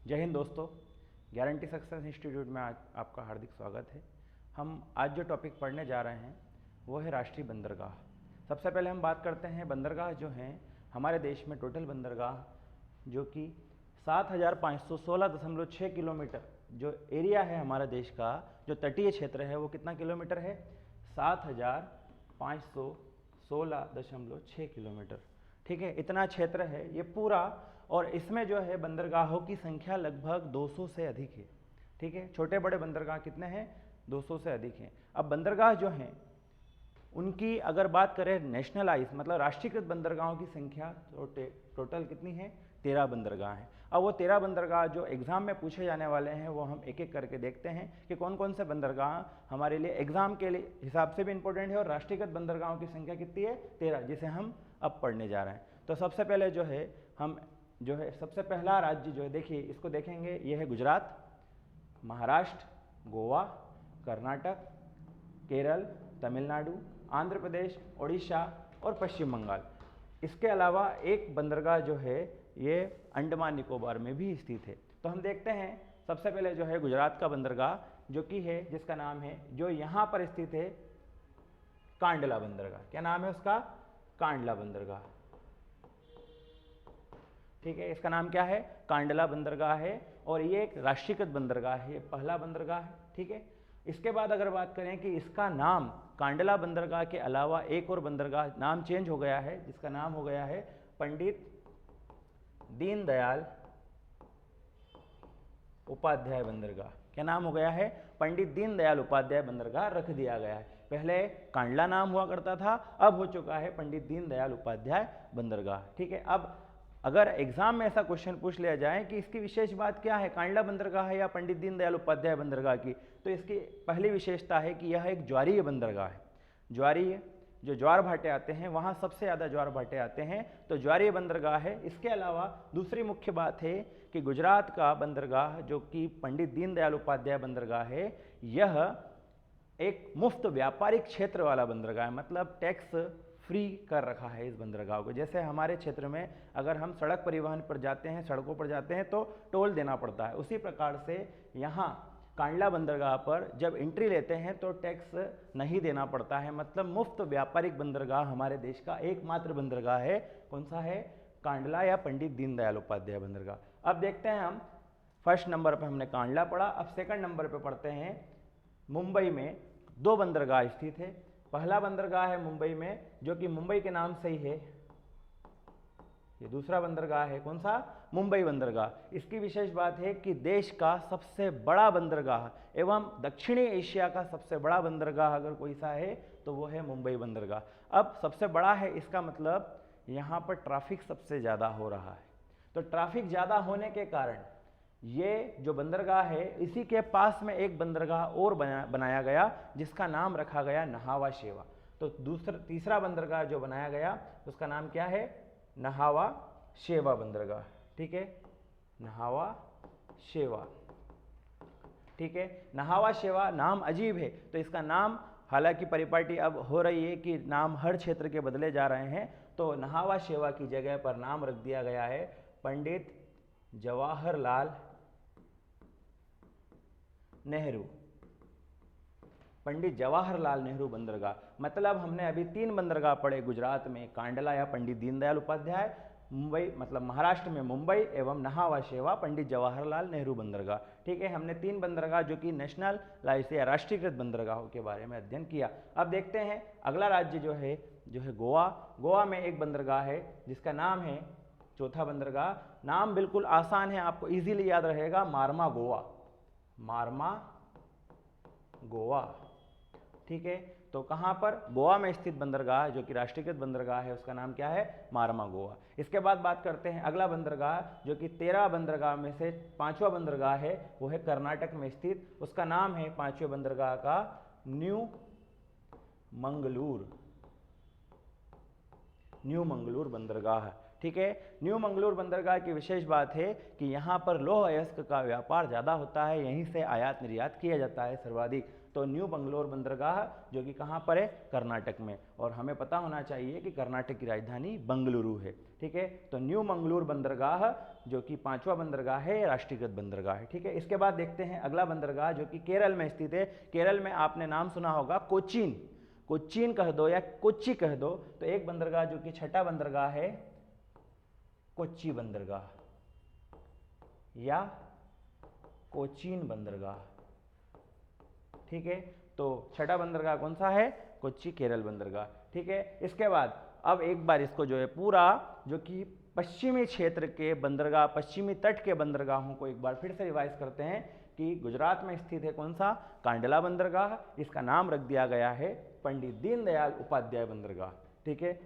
जय हिंद दोस्तों, guarantee success institute में आज आपका हार्दिक स्वागत है। हम आज जो टॉपिक पढ़ने जा रहे हैं वो है राष्ट्रीय बंदरगाह। सबसे पहले हम बात करते हैं बंदरगाह जो हैं हमारे देश में टोटल बंदरगाह जो कि 7,516.6 किलोमीटर जो एरिया है हमारे देश का, जो तटीय क्षेत्र है वो कितना किलोमीटर है? 7,516.6 किलोमीटर। ठीक है, इतना क्षेत्र है ये पूरा। और इसमें जो है बंदरगाहों की संख्या लगभग 200 से अधिक है। ठीक है, छोटे बड़े बंदरगाह कितने हैं? 200 से अधिक हैं। अब बंदरगाह जो हैं उनकी अगर बात करें नेशनलाइज मतलब राष्ट्रीयकृत बंदरगाहों की संख्या टोटल कितनी है? 13 बंदरगाह हैं। अब वो 13 बंदरगाह जो एग्जाम में पूछे जाने वाले हैं वो हम एक एक करके देखते हैं कि कौन कौन से बंदरगाह हमारे लिए एग्जाम के लिए हिसाब से भी इंपॉर्टेंट है और राष्ट्रीयकृत बंदरगाहों की संख्या कितनी है? 13, जिसे हम अब पढ़ने जा रहे हैं। तो सबसे पहले जो है हम सबसे पहला राज्य जो है, देखिए इसको देखेंगे, ये है गुजरात, महाराष्ट्र, गोवा, कर्नाटक, केरल, तमिलनाडु, आंध्र प्रदेश, उड़ीसा और पश्चिम बंगाल। इसके अलावा एक बंदरगाह जो है ये अंडमान निकोबार में भी स्थित है। तो हम देखते हैं सबसे पहले जो है गुजरात का बंदरगाह जो कि है, जिसका नाम है, जो यहाँ पर स्थित है, कांडला बंदरगाह। क्या नाम है उसका? कांडला बंदरगाह। ठीक है, इसका नाम क्या है? कांडला बंदरगाह है और ये एक राष्ट्रीयकृत बंदरगाह है, पहला बंदरगाह है। ठीक है, इसके बाद अगर बात करें कि इसका नाम कांडला बंदरगाह के अलावा एक और बंदरगाह नाम चेंज हो गया है, जिसका नाम हो गया है पंडित दीनदयाल उपाध्याय बंदरगाह। क्या नाम हो गया है? पंडित दीनदयाल उपाध्याय बंदरगाह रख दिया गया है। पहले कांडला नाम हुआ करता था, अब हो चुका है पंडित दीनदयाल उपाध्याय बंदरगाह। ठीक है, अब अगर एग्जाम में ऐसा क्वेश्चन पूछ लिया जाए कि इसकी विशेष बात क्या है, कांडला बंदरगाह है या पंडित दीनदयाल उपाध्याय बंदरगाह की, तो इसकी पहली विशेषता है कि यह एक ज्वारीय बंदरगाह है। ज्वारीय, जो ज्वार भाटे आते हैं वहाँ सबसे ज़्यादा ज्वार भाटे आते हैं, तो ज्वारीय बंदरगाह है। इसके अलावा दूसरी मुख्य बात है कि गुजरात का बंदरगाह जो कि पंडित दीनदयाल उपाध्याय बंदरगाह है, यह एक मुफ्त व्यापारिक क्षेत्र वाला बंदरगाह है, मतलब टैक्स फ्री कर रखा है इस बंदरगाह को। जैसे हमारे क्षेत्र में अगर हम सड़क परिवहन पर जाते हैं, सड़कों पर जाते हैं तो टोल देना पड़ता है, उसी प्रकार से यहाँ कांडला बंदरगाह पर जब एंट्री लेते हैं तो टैक्स नहीं देना पड़ता है। मतलब मुफ्त व्यापारिक बंदरगाह हमारे देश का एकमात्र बंदरगाह है। कौन सा है? कांडला या पंडित दीनदयाल उपाध्याय बंदरगाह। अब देखते हैं हम, फर्स्ट नंबर पर हमने कांडला पढ़ा, अब सेकंड नंबर पर पढ़ते हैं मुंबई में 2 बंदरगाह स्थित है। पहला बंदरगाह है मुंबई में, जो कि मुंबई के नाम से ही है। ये दूसरा बंदरगाह है, कौन सा? मुंबई बंदरगाह। इसकी विशेष बात है कि देश का सबसे बड़ा बंदरगाह एवं दक्षिणी एशिया का सबसे बड़ा बंदरगाह अगर कोई सा है तो वो है मुंबई बंदरगाह। अब सबसे बड़ा है इसका मतलब यहाँ पर ट्रैफिक सबसे ज़्यादा हो रहा है। तो ट्रैफिक ज़्यादा होने के कारण ये जो बंदरगाह है, इसी के पास में एक बंदरगाह और बनाया गया जिसका नाम रखा गया नहावा शेवा। तो तीसरा बंदरगाह जो बनाया गया उसका नाम क्या है? नहावा शेवा बंदरगाह। ठीक है, नहावा शेवा। ठीक है, नहावा शेवा नाम अजीब है, तो इसका नाम, हालांकि परिपाटी अब हो रही है कि नाम हर क्षेत्र के बदले जा रहे हैं, तो नहावा शेवा की जगह पर नाम रख दिया गया है पंडित जवाहरलाल नेहरू। पंडित जवाहरलाल नेहरू बंदरगाह। मतलब हमने अभी 3 बंदरगाह पढ़े गुजरात में, कांडला या पंडित दीनदयाल उपाध्याय, मुंबई मतलब महाराष्ट्र में मुंबई, एवं नहावा शेवा पंडित जवाहरलाल नेहरू बंदरगाह। ठीक है, हमने 3 बंदरगाह जो कि नेशनल लाइसेंस या राष्ट्रीयकृत बंदरगाहों के बारे में अध्ययन किया। अब देखते हैं अगला राज्य जो है गोवा। गोवा में एक बंदरगाह है जिसका नाम है, चौथा बंदरगाह, नाम बिल्कुल आसान है, आपको इजीली याद रहेगा, मार्मा गोवा। मार्मा गोवा। ठीक है, तो कहाँ पर? गोवा में स्थित बंदरगाह जो कि राष्ट्रीयकृत बंदरगाह है उसका नाम क्या है? मार्मा गोवा। इसके बाद बात करते हैं अगला बंदरगाह जो कि 13 बंदरगाह में से 5वां बंदरगाह है, वो है कर्नाटक में स्थित। उसका नाम है 5वें बंदरगाह का न्यू मंगलूर बंदरगाह। ठीक है, न्यू मंगलूर बंदरगाह की विशेष बात है कि यहाँ पर लौह अयस्क का व्यापार ज़्यादा होता है, यहीं से आयात निर्यात किया जाता है सर्वाधिक। तो न्यू बंगलोर बंदरगाह जो कि कहाँ पर है, कर्नाटक में, और हमें पता होना चाहिए कि कर्नाटक की राजधानी बंगलुरु है। ठीक है, तो न्यू मंगलूर बंदरगाह जो कि 5वां बंदरगाह है, राष्ट्रीयकृत बंदरगाह है। ठीक है, इसके बाद देखते हैं अगला बंदरगाह जो कि केरल में स्थित है। केरल में आपने नाम सुना होगा कोचीन, कोचीन कह दो या कोच्चि कह दो। तो एक बंदरगाह जो कि छठा बंदरगाह है कोच्चि बंदरगाह या कोचीन बंदरगाह। ठीक है, तो छठा बंदरगाह कौन सा है, कोच्चि केरल बंदरगाह। ठीक है, इसके बाद अब एक बार इसको जो है पूरा जो कि पश्चिमी क्षेत्र के बंदरगाह, पश्चिमी तट के बंदरगाहों को एक बार फिर से रिवाइज करते हैं कि गुजरात में स्थित है कौन सा, कांडला बंदरगाह। इसका नाम रख दिया गया है पंडित दीनदयाल उपाध्याय बंदरगाह। ठीक है,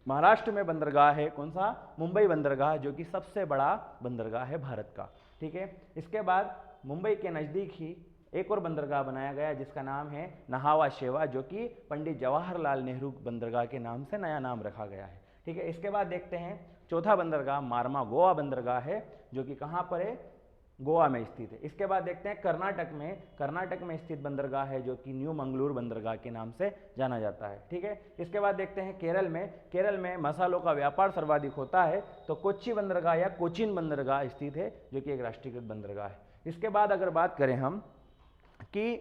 महाराष्ट्र में बंदरगाह है कौन सा, मुंबई बंदरगाह जो कि सबसे बड़ा बंदरगाह है भारत का। ठीक है, इसके बाद मुंबई के नज़दीक ही एक और बंदरगाह बनाया गया जिसका नाम है नहावा शेवा, जो कि पंडित जवाहरलाल नेहरू बंदरगाह के नाम से नया नाम रखा गया है। ठीक है, इसके बाद देखते हैं चौथा बंदरगाह मारमा गोवा बंदरगाह है जो कि कहाँ पर है, गोवा में स्थित है। इसके बाद देखते हैं कर्नाटक में स्थित बंदरगाह है जो कि न्यू मंगलूर बंदरगाह के नाम से जाना जाता है। ठीक है, इसके बाद देखते हैं केरल में मसालों का व्यापार सर्वाधिक होता है, तो कोच्चि बंदरगाह या कोचीन बंदरगाह स्थित है जो कि एक राष्ट्रीयकृत बंदरगाह है। इसके बाद अगर बात करें हम कि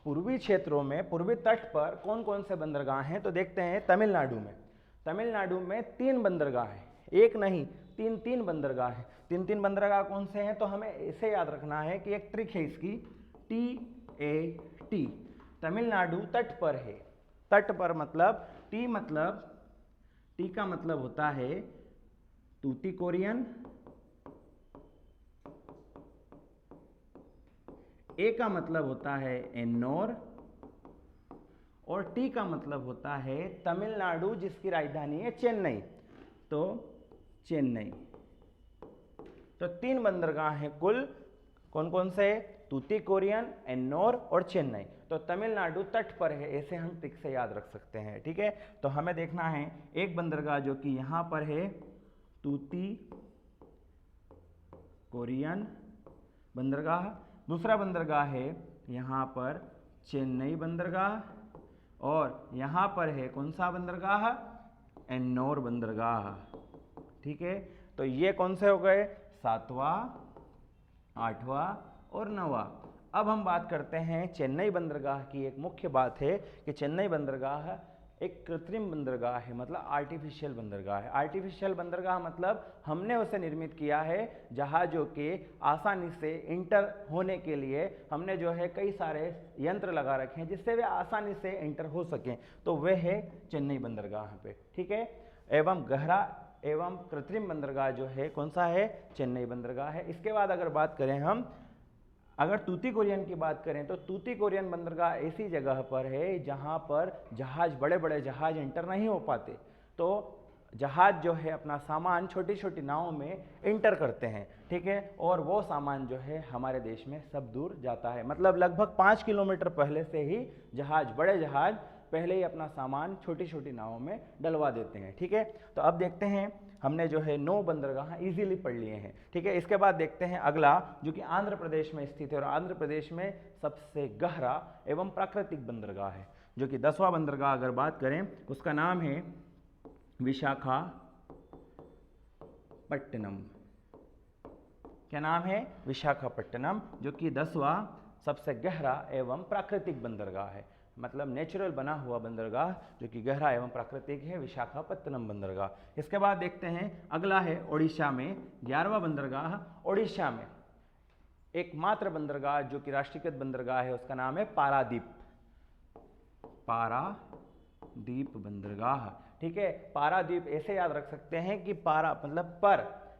पूर्वी क्षेत्रों में, पूर्वी तट पर कौन कौन से बंदरगाह हैं, तो देखते हैं तमिलनाडु में 3 बंदरगाह हैं, एक नहीं तीन बंदरगाह हैं। तीन बंदरगाह कौन से हैं, तो हमें इसे याद रखना है कि एक ट्रिक है इसकी, TAT, तमिलनाडु तट पर है। तट पर मतलब टी का मतलब होता है तूतीकोरिन, ए का मतलब होता है एन्नोर, और टी का मतलब होता है तमिलनाडु जिसकी राजधानी है चेन्नई, तो चेन्नई। तो 3 बंदरगाह हैं कुल, कौन कौन से, तूतीकोरिन, एन्नोर और चेन्नई। तो तमिलनाडु तट पर है, ऐसे हम ट्रिक से याद रख सकते हैं। ठीक है, तो हमें देखना है एक बंदरगाह जो कि यहाँ पर है तूतीकोरिन बंदरगाह, दूसरा बंदरगाह है यहाँ पर चेन्नई बंदरगाह, और यहाँ पर है कौन सा बंदरगाह, एन्नोर बंदरगाह। ठीक है, तो ये कौन से हो गए, 7वां, 8वां और 9वां। अब हम बात करते हैं चेन्नई बंदरगाह की। एक मुख्य बात है कि चेन्नई बंदरगाह एक कृत्रिम बंदरगाह है, मतलब आर्टिफिशियल बंदरगाह है। आर्टिफिशियल बंदरगाह मतलब हमने उसे निर्मित किया है जहाज़ों के आसानी से इंटर होने के लिए हमने जो है कई सारे यंत्र लगा रखे हैं जिससे वे आसानी से इंटर हो सकें, तो वह है चेन्नई बंदरगाह पे। ठीक है, एवं गहरा एवं कृत्रिम बंदरगाह जो है कौन सा है, चेन्नई बंदरगाह है। इसके बाद अगर बात करें हम, अगर तूतीकोरिन की बात करें तो तूतीकोरिन बंदरगाह ऐसी जगह पर है जहां पर जहाज, बड़े बड़े जहाज इंटर नहीं हो पाते, तो जहाज जो है अपना सामान छोटी छोटी नावों में इंटर करते हैं। ठीक है, और वो सामान जो है हमारे देश में सब दूर जाता है, मतलब लगभग 5 किलोमीटर पहले से ही जहाज, बड़े जहाज पहले ही अपना सामान छोटी छोटी नावों में डलवा देते हैं। ठीक है, तो अब देखते हैं, हमने जो है 9 बंदरगाह इजीली पढ़ लिए हैं। ठीक है, इसके बाद देखते हैं अगला जो कि आंध्र प्रदेश में स्थित है, और आंध्र प्रदेश में सबसे गहरा एवं प्राकृतिक बंदरगाह है जो कि 10वां बंदरगाह अगर बात करें उसका नाम है विशाखापट्टनम। क्या नाम है, विशाखापट्टनम, जो कि 10वां सबसे गहरा एवं प्राकृतिक बंदरगाह है, मतलब नेचुरल बना हुआ बंदरगाह जो कि गहरा एवं प्राकृतिक है, विशाखापत्तनम बंदरगाह। इसके बाद देखते हैं अगला है ओडिशा में 11वां बंदरगाह। ओडिशा में एकमात्र बंदरगाह जो कि राष्ट्रीयकृत बंदरगाह है उसका नाम है पारादीप, पारादीप बंदरगाह। ठीक है, पारादीप ऐसे याद रख सकते हैं कि पारा मतलब पर,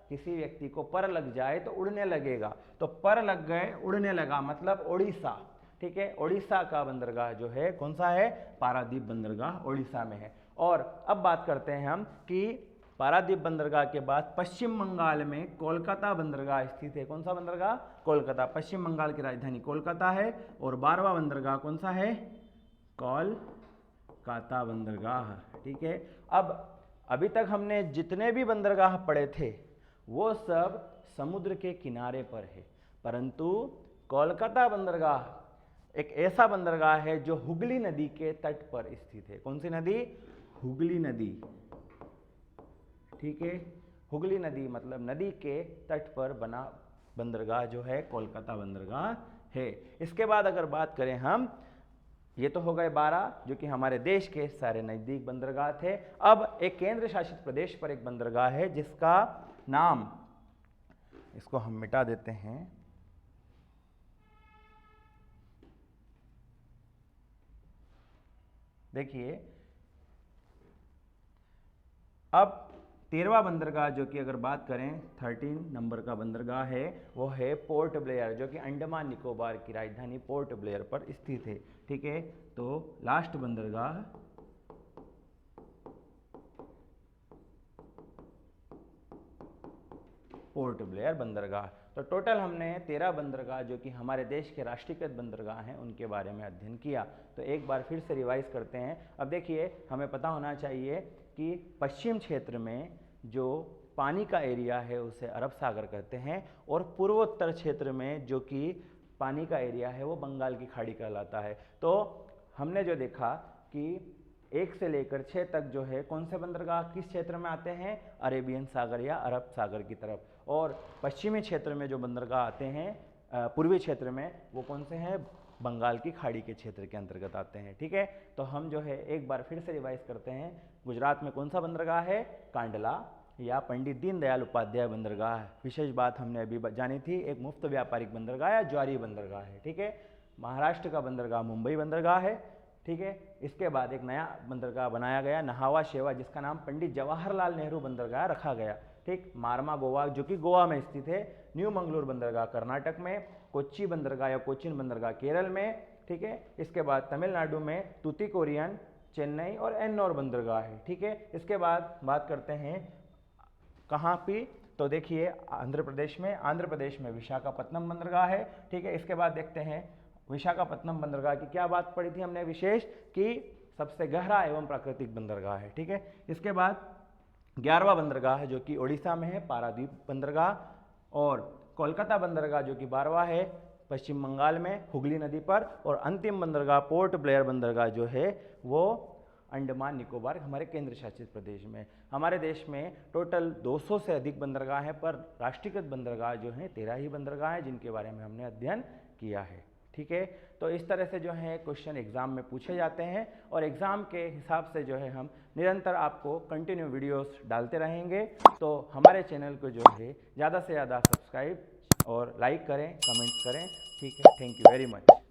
किसी व्यक्ति को पर लग जाए तो उड़ने लगेगा, तो पर लग गए उड़ने लगा मतलब ओडिशा। ठीक है, ओडिशा का बंदरगाह जो है कौन सा है, पारादीप बंदरगाह ओडिशा में है। और अब बात करते हैं हम कि पारादीप बंदरगाह के बाद पश्चिम बंगाल में कोलकाता बंदरगाह स्थित है। कौन सा बंदरगाह, कोलकाता, पश्चिम बंगाल की राजधानी कोलकाता है। और 12वां बंदरगाह कौन सा है, कोलकाता बंदरगाह। ठीक है, अब अभी तक हमने जितने भी बंदरगाह पढ़े थे वो सब समुद्र के किनारे पर है, परंतु कोलकाता बंदरगाह एक ऐसा बंदरगाह है जो हुगली नदी के तट पर स्थित है। कौन सी नदी? हुगली नदी। ठीक है, हुगली नदी मतलब नदी के तट पर बना बंदरगाह जो है कोलकाता बंदरगाह है। इसके बाद अगर बात करें हम, ये तो हो गए 12 जो कि हमारे देश के सारे नज़दीक बंदरगाह थे। अब एक केंद्र शासित प्रदेश पर एक बंदरगाह है जिसका नाम, इसको हम मिटा देते हैं, देखिए अब 13वां बंदरगाह जो कि अगर बात करें 13 नंबर का बंदरगाह है वो है पोर्ट ब्लेयर, जो कि अंडमान निकोबार की राजधानी पोर्ट ब्लेयर पर स्थित है। ठीक है, तो लास्ट बंदरगाह पोर्ट ब्लेयर बंदरगाह। तो टोटल हमने 13 बंदरगाह जो कि हमारे देश के राष्ट्रीयकृत बंदरगाह हैं उनके बारे में अध्ययन किया। तो एक बार फिर से रिवाइज करते हैं। अब देखिए, हमें पता होना चाहिए कि पश्चिम क्षेत्र में जो पानी का एरिया है उसे अरब सागर कहते हैं, और पूर्वोत्तर क्षेत्र में जो कि पानी का एरिया है वो बंगाल की खाड़ी कहलाता है। तो हमने जो देखा कि 1 से लेकर 6 तक जो है कौन से बंदरगाह किस क्षेत्र में आते हैं? अरेबियन सागर या अरब सागर की तरफ। और पश्चिमी क्षेत्र में जो बंदरगाह आते हैं पूर्वी क्षेत्र में, वो कौन से हैं? बंगाल की खाड़ी के क्षेत्र के अंतर्गत आते हैं। ठीक है, तो हम जो है एक बार फिर से रिवाइज करते हैं। गुजरात में कौन सा बंदरगाह है? कांडला या पंडित दीनदयाल उपाध्याय बंदरगाह। विशेष बात हमने अभी जानी थी, एक मुफ्त व्यापारिक बंदरगाह या ज्वारी बंदरगाह है। ठीक है, महाराष्ट्र का बंदरगाह मुंबई बंदरगाह है। ठीक है, इसके बाद एक नया बंदरगाह बनाया गया नहावा शेवा, जिसका नाम पंडित जवाहरलाल नेहरू बंदरगाह रखा गया। ठीक, मारमा गोवा जो कि गोवा में स्थित है, न्यू मंगलूर बंदरगाह कर्नाटक में, कोच्चि बंदरगाह या कोचिन बंदरगाह केरल में। ठीक है, इसके बाद तमिलनाडु में तूतीकोरियन, चेन्नई और एन्नौर बंदरगाह है। ठीक है, इसके बाद बात करते हैं कहाँ पे, तो देखिए आंध्र प्रदेश में विशाखापत्तनम बंदरगाह है। ठीक है, इसके बाद देखते हैं विशाखापत्तनम बंदरगाह की क्या बात पड़ी थी हमने विशेष, कि सबसे गहरा एवं प्राकृतिक बंदरगाह है। ठीक है, इसके बाद 11वां बंदरगाह जो कि उड़ीसा में है, पारादीप बंदरगाह, और कोलकाता बंदरगाह जो कि 12वां है पश्चिम बंगाल में हुगली नदी पर, और अंतिम बंदरगाह पोर्ट ब्लेयर बंदरगाह जो है वो अंडमान निकोबार हमारे केंद्र शासित प्रदेश में। हमारे देश में टोटल 200 से अधिक बंदरगाह हैं, पर राष्ट्रीयकृत बंदरगाह जो हैं 13 ही बंदरगाह हैं जिनके बारे में हमने अध्ययन किया है। ठीक है, तो इस तरह से जो है क्वेश्चन एग्जाम में पूछे जाते हैं, और एग्जाम के हिसाब से जो है हम निरंतर आपको कंटिन्यू वीडियोस डालते रहेंगे। तो हमारे चैनल को जो है ज़्यादा से ज़्यादा सब्सक्राइब और लाइक करें, कमेंट्स करें। ठीक है, थैंक यू वेरी मच।